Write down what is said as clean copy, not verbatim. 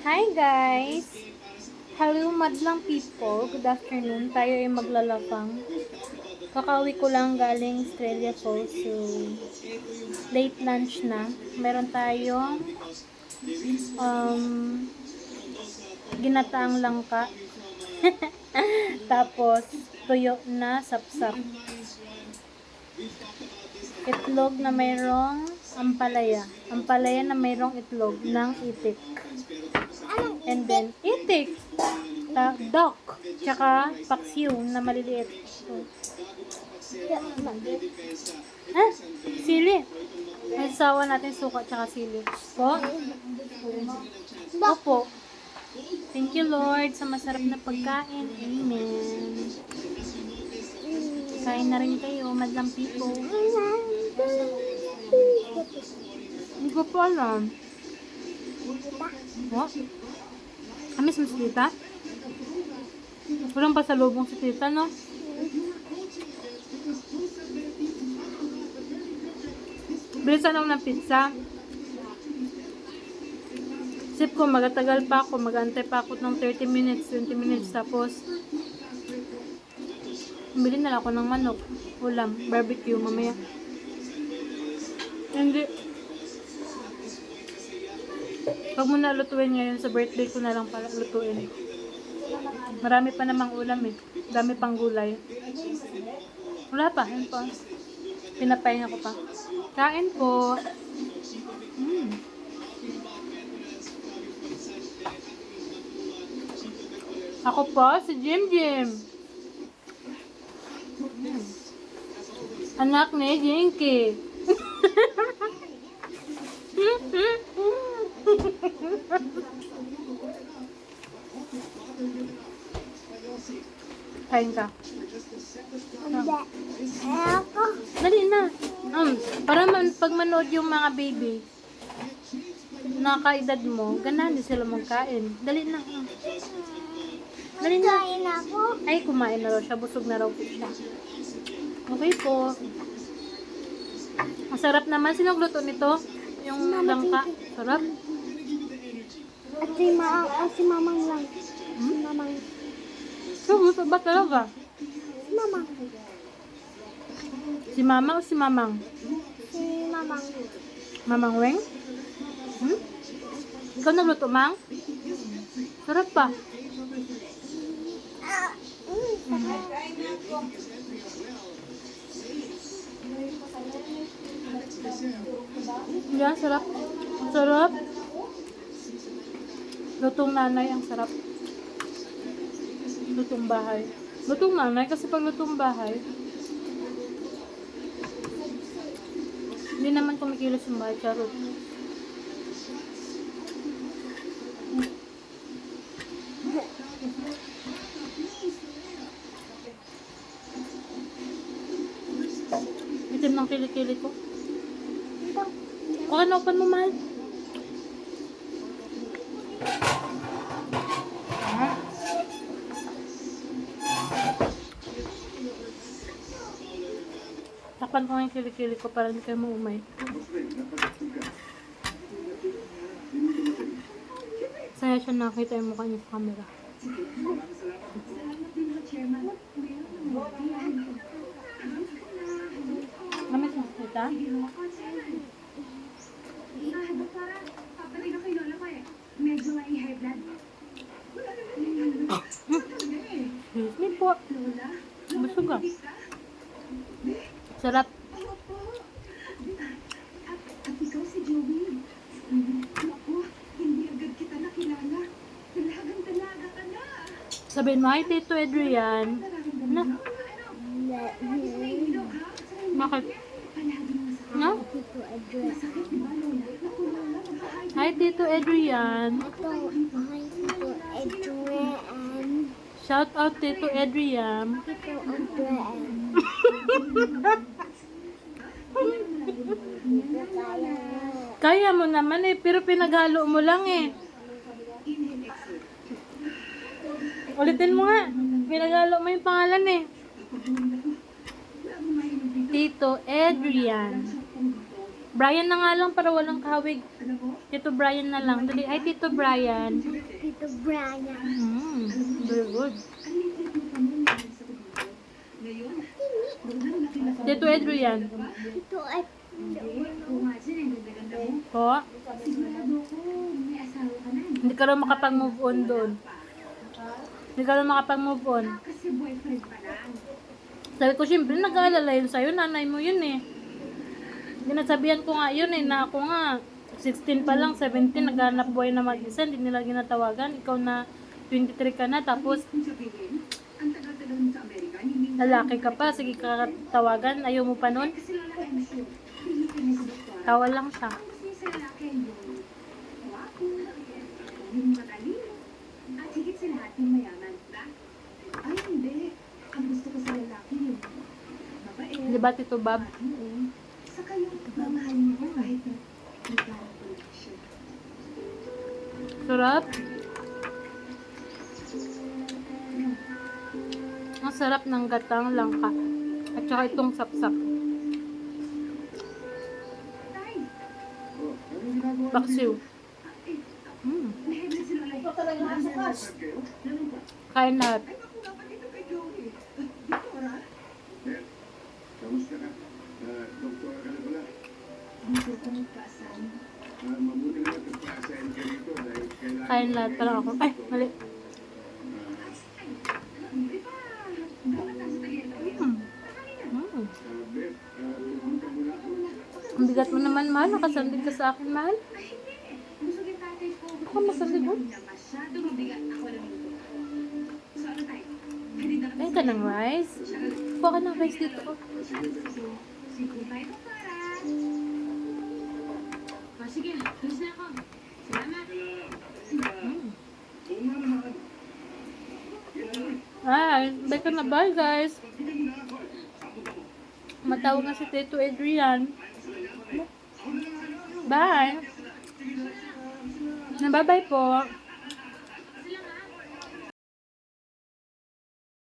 Hi guys! Hello madlang people. Good afternoon. Tayo ay maglalapang. Kakauwi ko lang galing Australia Falls. So, late lunch na. Meron tayong ginataang langka. Tapos, tuyo na sapsap. Itlog na mayroong ampalaya. Ampalaya na mayroong itlog ng itik. And then, itik. Duck. Tsaka, paksiw na maliliit. So, sili. May sawa natin suka tsaka sili. Po? Opo. Thank you, Lord, sa masarap na pagkain. Amen. Kain na rin kayo, madlang people. Hindi ko po alam. What? Amis mo si tita? Walang pasalubong si tita, no? Bilisan ako ng pizza. Isip ko, magatagal pa ako. Mag-antay pa ako ng 30 minutes, 20 minutes. Tapos, bili na lang ako ng manok. Ulam, barbecue, mamaya. Hindi. Huwag mo na lutuin ngayon. Sa birthday ko na lang pala lutuin. Marami pa namang ulam eh. Dami pang gulay. Wala pa. Yan pa. Pinapahinga ko pa. Kain po. Ako po, si Jim Jim. Anak ni Jinky. Kain ka. Dali na. Para pag manood yung mga baby na kaedad mo, ganahan din sila magkain. Dali na. Dali na. Kain ako. Ay, kumain na raw siya. Busog na raw po siya. Okay po. Ang sarap naman. Sinong luto nito? Yung langka. Sarap. At si Mamang lang. Si Mamang. So, gusto ba talaga? Si Mamang. Si mama o si mamang? Si Mamang. Mamang Weng? Ikaw nagluto, Mang? Sarap pa. Yan, sarap. Sarap. Lutong nanay, ang sarap. Lutong bahay. Lutong nanay, kasi pag lutong bahay, hindi naman kumikilos yung bahay, charot. Itim ng kilikili ko. Okay, open mo, mahal. Takpan ko yung kilikili ko para hindi kayo maumay. Saya siya nakita yung mukha niya sa camera. Gamit mo kita? Excuse me po. Busog ka. Sarap. At ikaw si Joey. Naku, hindi agad kita nakilala. Dalagang-dalaga ka na. Sabihin mo, hi Tito Adrian. Na? Bakit? No? Tito Adrian. Hi Tito Adrian. Ito. Hi, Tito Adrian. Shout out Tito Adrian. Tito Adrian. Kaya mo naman eh, pero pinaghalo mo lang eh. Ulitin mo nga. Pinaghalo mo yung pangalan eh. Tito Adrian. Brian na nga lang para walang kahawig. Tito Brian na lang. Dali, ay Tito Brian. Tito Brian. Very good. Ang liit mo pa muna sa ulo. Ngayon, ang laki na Tito Adrian. Tito Edwin. Oo nga dyan, ang ganda-ganda mo. Po, Sigurado ko, may asawa ka na. hindi ka rin makapag-move on doon. Hindi ka rin makapag-move on. Kasi boyfriend pa lang. Sabi ko, syempre, nag-aalala yun sa'yo. Nanay mo yun eh. Ginasabihan ko nga yun eh, na ako nga, 16 pa lang, 17, naghanap buhay na mag-isa, hindi nila ginatawagan. Ikaw na 23 ka na, tapos Kung sabihin, ang tagal-tagal mo sa Amerika, hindi mo lalaki ka pa, sige ka tawagan, ayaw mo pa nun. kasi lalaki ang gusto. Hindi ka niya sa doktora. Tawa lang siya. Ang gusto niya sa lalaki ay yung wapo, yung matalino, at higit sa lahat yung mayaman, ba? Ay, hindi. Ang gusto ko sa lalaki yung mabait, Di ba, Tito Bob? matino, saka yung mamahalin mo kahit na nagkaroon ko lang siya. Sarap. Ang sarap ng gatang langka. At saka itong sapsap. Tay! Paksiw. Eh, Mm. naheble si Lola. Kain lahat. Ay, naku, dapat ito kay Joey. Doktora? Kamusta ka? Doktora ka na pala. Dito ko nagkaasahan. Mabuti naman nagpa-assign ka rito dahil kailangan... Kain lahat pa lang ako. Ay, mali. Di ba? Dapat nasa tagal na yun. Mm. Sabi, pumunta muna ako. Ang bigat mo naman, mahal. Nakasandig ka sa akin, mahal. Ay, hindi. Gusto yung tatay ko. Ako masalig mo. Na masyado mabigat ako lang ito. So, ano tayo? Pwede na Kain ka ng rice. Kuha ka ng rice dito. Sige tayo, doktora. Oh, sige, alis na ako. Salamat. Ay, bye ka na. Bye, guys. Matawag na si Tito Adrian. Bye. Bye-bye po.